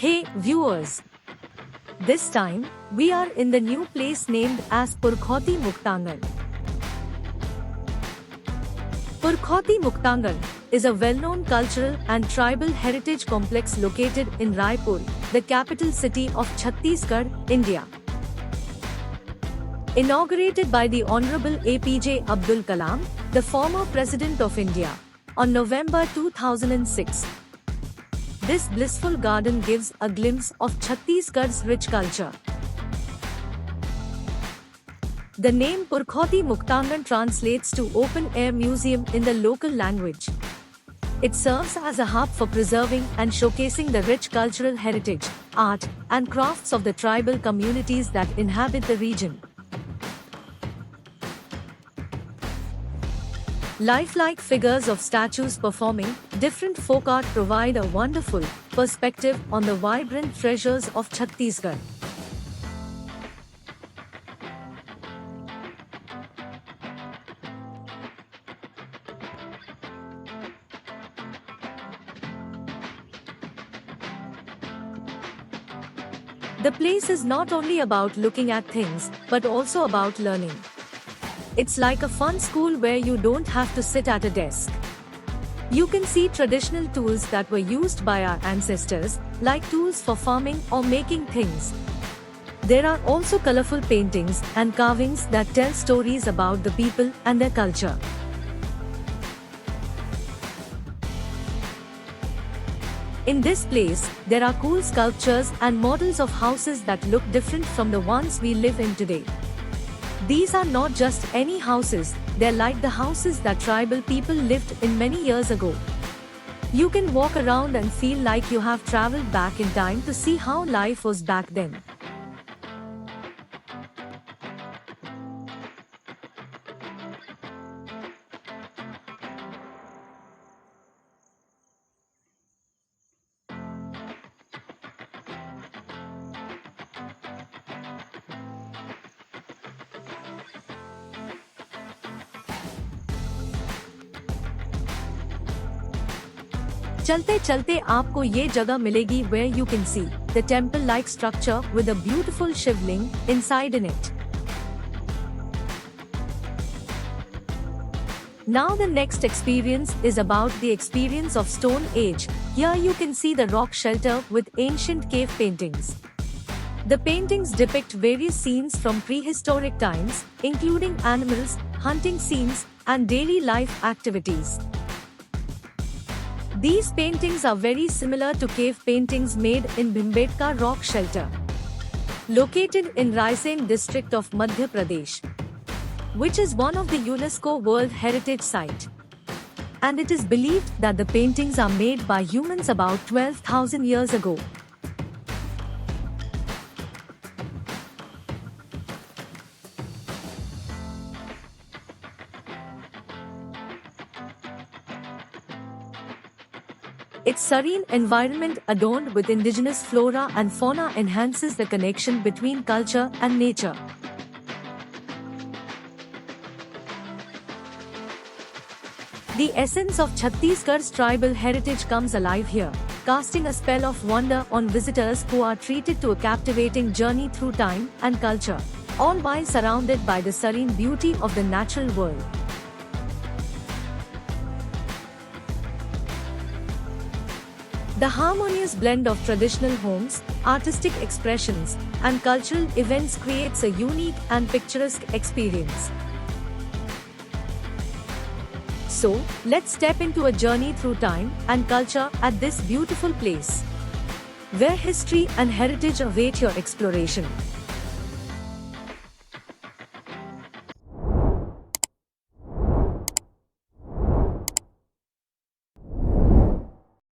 Hey viewers! This time, we are in the new place named as Purkhouti Muktangan. Purkhouti Muktangan is a well-known cultural and tribal heritage complex located in Raipur, the capital city of Chhattisgarh, India. Inaugurated by the Honorable APJ Abdul Kalam, the former President of India, on November 2006. This blissful garden gives a glimpse of Chhattisgarh's rich culture. The name Purkhouti Muktangan translates to open-air museum in the local language. It serves as a hub for preserving and showcasing the rich cultural heritage, art, and crafts of the tribal communities that inhabit the region. Lifelike figures of statues performing different folk art provide a wonderful perspective on the vibrant treasures of Chhattisgarh. The place is not only about looking at things, but also about learning. It's like a fun school where you don't have to sit at a desk. You can see traditional tools that were used by our ancestors, like tools for farming or making things. There are also colorful paintings and carvings that tell stories about the people and their culture. In this place, there are cool sculptures and models of houses that look different from the ones we live in today. These are not just any houses, they're like the houses that tribal people lived in many years ago. You can walk around and feel like you have traveled back in time to see how life was back then. चलते चलते आपको ये जगह मिलेगी where you can see the temple-like structure with a beautiful shivling inside in it. Now the next experience is about the experience of Stone Age. Here you can see the rock shelter with ancient cave paintings. The paintings depict various scenes from prehistoric times, including animals, hunting scenes, and daily life activities. These paintings are very similar to cave paintings made in Bhimbetka rock shelter, located in Raisen district of Madhya Pradesh, which is one of the UNESCO World Heritage Site. And it is believed that the paintings are made by humans about 12,000 years ago. Its serene environment adorned with indigenous flora and fauna enhances the connection between culture and nature. The essence of Chhattisgarh's tribal heritage comes alive here, casting a spell of wonder on visitors who are treated to a captivating journey through time and culture, all while surrounded by the serene beauty of the natural world. The harmonious blend of traditional homes, artistic expressions, and cultural events creates a unique and picturesque experience. So, let's step into a journey through time and culture at this beautiful place, where history and heritage await your exploration.